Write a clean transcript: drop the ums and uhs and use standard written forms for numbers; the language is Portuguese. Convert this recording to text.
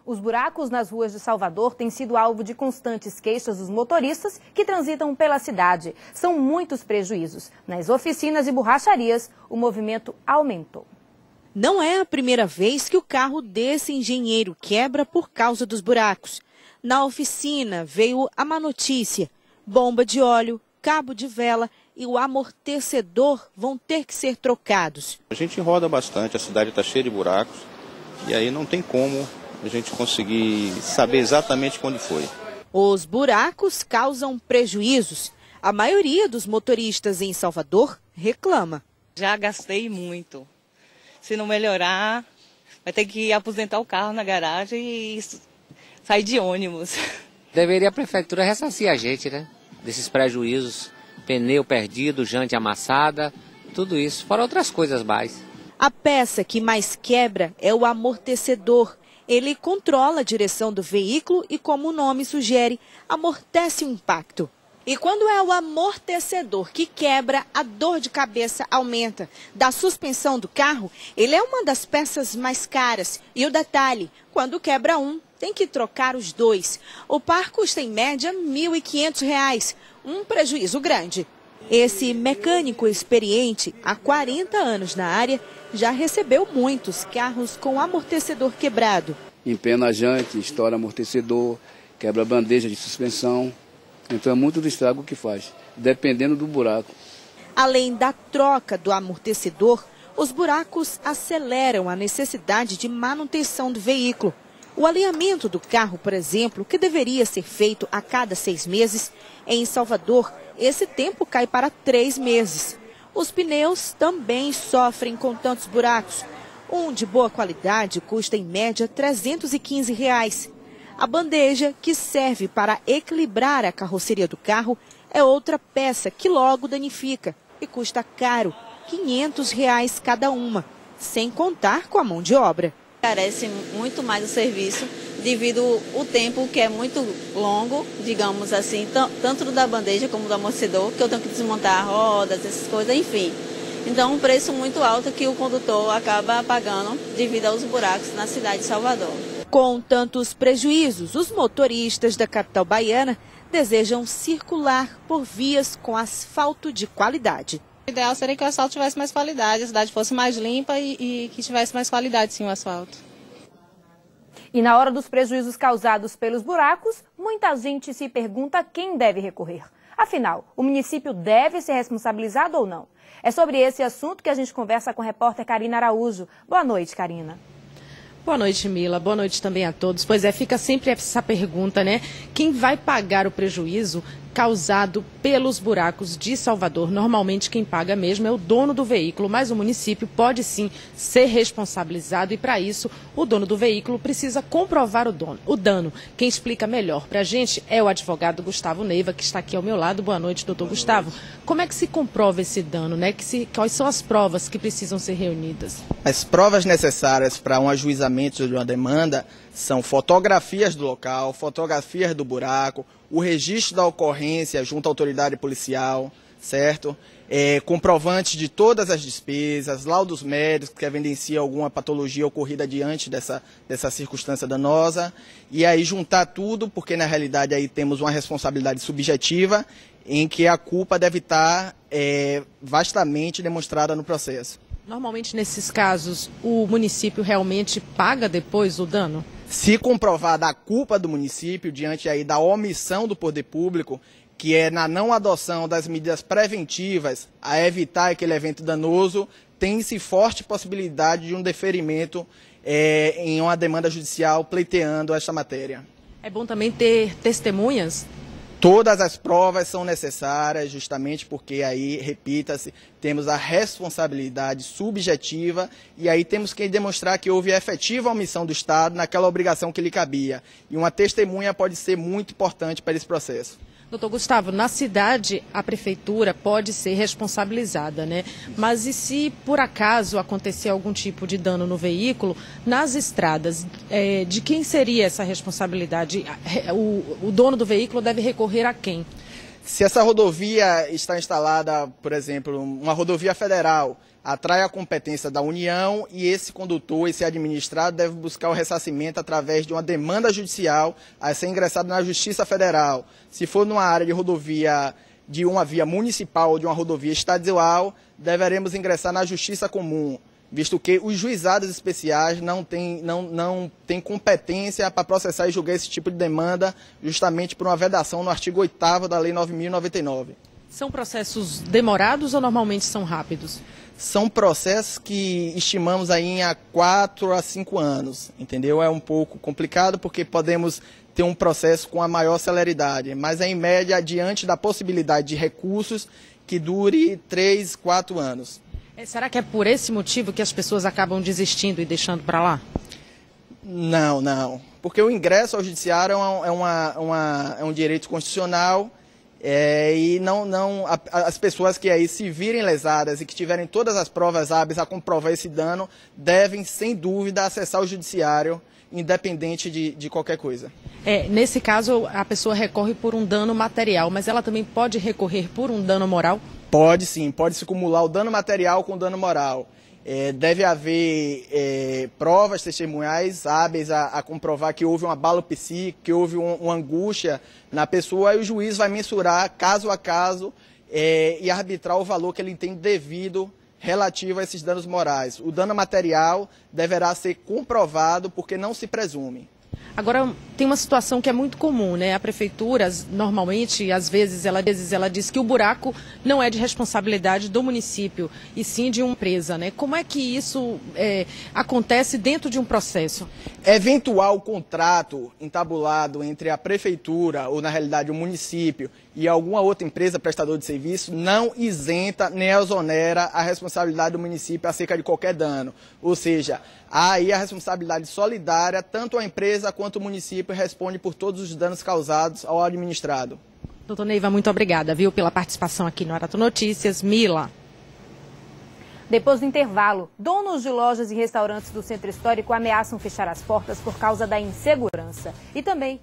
Os buracos nas ruas de Salvador têm sido alvo de constantes queixas dos motoristas que transitam pela cidade. São muitos prejuízos. Nas oficinas e borracharias, o movimento aumentou. Não é a primeira vez que o carro desse engenheiro quebra por causa dos buracos. Na oficina veio a má notícia: bomba de óleo, cabo de vela e o amortecedor vão ter que ser trocados. A gente roda bastante, a cidade está cheia de buracos e aí não tem como a gente conseguir saber exatamente quando foi. Os buracos causam prejuízos. A maioria dos motoristas em Salvador reclama. Já gastei muito. Se não melhorar, vai ter que aposentar o carro na garagem e sair de ônibus. Deveria a prefeitura ressarcir a gente, né? Desses prejuízos, pneu perdido, jante amassada, tudo isso, fora outras coisas mais. A peça que mais quebra é o amortecedor. Ele controla a direção do veículo e, como o nome sugere, amortece o impacto. E quando é o amortecedor que quebra, a dor de cabeça aumenta. Da suspensão do carro, ele é uma das peças mais caras. E o detalhe, quando quebra um, tem que trocar os dois. O par custa em média R$ 1.500, um prejuízo grande. Esse mecânico experiente, há 40 anos na área, já recebeu muitos carros com amortecedor quebrado. Empena a jante, estoura amortecedor, quebra bandeja de suspensão. Então é muito do estrago que faz, dependendo do buraco. Além da troca do amortecedor, os buracos aceleram a necessidade de manutenção do veículo. O alinhamento do carro, por exemplo, que deveria ser feito a cada 6 meses, em Salvador, esse tempo cai para 3 meses. Os pneus também sofrem com tantos buracos. Um de boa qualidade custa em média R$ 315. A bandeja, que serve para equilibrar a carroceria do carro, é outra peça que logo danifica e custa caro, R$ 500 cada uma, sem contar com a mão de obra. Carece muito mais o serviço devido ao tempo que é muito longo, digamos assim, tanto da bandeja como do amortecedor, que eu tenho que desmontar rodas, essas coisas, enfim. Então, um preço muito alto que o condutor acaba pagando devido aos buracos na cidade de Salvador. Com tantos prejuízos, os motoristas da capital baiana desejam circular por vias com asfalto de qualidade. O ideal seria que o asfalto tivesse mais qualidade, a cidade fosse mais limpa e que tivesse mais qualidade, sim, o asfalto. E na hora dos prejuízos causados pelos buracos, muita gente se pergunta quem deve recorrer. Afinal, o município deve ser responsabilizado ou não? É sobre esse assunto que a gente conversa com a repórter Karina Araújo. Boa noite, Karina. Boa noite, Mila. Boa noite também a todos. Pois é, fica sempre essa pergunta, né? Quem vai pagar o prejuízo causado pelos buracos de Salvador? Normalmente quem paga mesmo é o dono do veículo, mas o município pode sim ser responsabilizado e para isso o dono do veículo precisa comprovar o dano. Quem explica melhor para a gente é o advogado Gustavo Neiva, que está aqui ao meu lado. Boa noite, doutor Gustavo. Como é que se comprova esse dano, né? Quais são as provas que precisam ser reunidas? As provas necessárias para um ajuizamento de uma demanda são fotografias do local, fotografias do buraco, o registro da ocorrência junto à autoridade policial, certo? Comprovantes de todas as despesas, laudos médicos que evidenciam alguma patologia ocorrida diante dessa circunstância danosa, e aí juntar tudo, porque na realidade aí temos uma responsabilidade subjetiva em que a culpa deve estar vastamente demonstrada no processo. Normalmente nesses casos o município realmente paga depois o dano? Se comprovada a culpa do município diante aí da omissão do poder público, que é na não adoção das medidas preventivas a evitar aquele evento danoso, tem-se forte possibilidade de um deferimento em uma demanda judicial pleiteando esta matéria. É bom também ter testemunhas? Todas as provas são necessárias, justamente porque aí, repita-se, temos a responsabilidade subjetiva e aí temos que demonstrar que houve efetiva omissão do Estado naquela obrigação que lhe cabia. E uma testemunha pode ser muito importante para esse processo. Doutor Gustavo, na cidade a prefeitura pode ser responsabilizada, né? Mas e se por acaso acontecer algum tipo de dano no veículo, nas estradas, de quem seria essa responsabilidade? O dono do veículo deve recorrer a quem? Se essa rodovia está instalada, por exemplo, uma rodovia federal, atrai a competência da União e esse condutor, esse administrado, deve buscar o ressarcimento através de uma demanda judicial a ser ingressada na Justiça Federal. Se for numa área de rodovia, de uma via municipal ou de uma rodovia estadual, deveremos ingressar na Justiça Comum, visto que os juizados especiais não têm competência para processar e julgar esse tipo de demanda, justamente por uma vedação no artigo 8º da Lei 9.099. São processos demorados ou normalmente são rápidos? São processos que estimamos aí há 4 a 5 anos, entendeu? É um pouco complicado porque podemos ter um processo com a maior celeridade, mas em média, diante da possibilidade de recursos, que dure 3, 4 anos. Será que é por esse motivo que as pessoas acabam desistindo e deixando para lá? Não. Porque o ingresso ao judiciário é um direito constitucional e as pessoas que aí se virem lesadas e que tiverem todas as provas hábeis a comprovar esse dano devem, sem dúvida, acessar o judiciário, independente de qualquer coisa. Nesse caso, a pessoa recorre por um dano material, mas ela também pode recorrer por um dano moral? Pode sim, pode se acumular o dano material com o dano moral. Deve haver provas testemunhais hábeis a comprovar que houve um abalo psíquico, que houve uma angústia na pessoa, e o juiz vai mensurar caso a caso e arbitrar o valor que ele entende devido relativo a esses danos morais. O dano material deverá ser comprovado porque não se presume. Agora, tem uma situação que é muito comum, né? A prefeitura, normalmente, às vezes, ela diz que o buraco não é de responsabilidade do município, e sim de uma empresa, né? Como é que isso acontece dentro de um processo? Eventual contrato entabulado entre a prefeitura, ou na realidade o município, e alguma outra empresa prestadora de serviço, não isenta nem exonera a responsabilidade do município acerca de qualquer dano. Ou seja, há aí a responsabilidade solidária, tanto a empresa quanto o município responde por todos os danos causados ao administrado. Doutor Neiva, muito obrigada, pela participação aqui no Arauto Notícias. Mila. Depois do intervalo, donos de lojas e restaurantes do Centro Histórico ameaçam fechar as portas por causa da insegurança. E também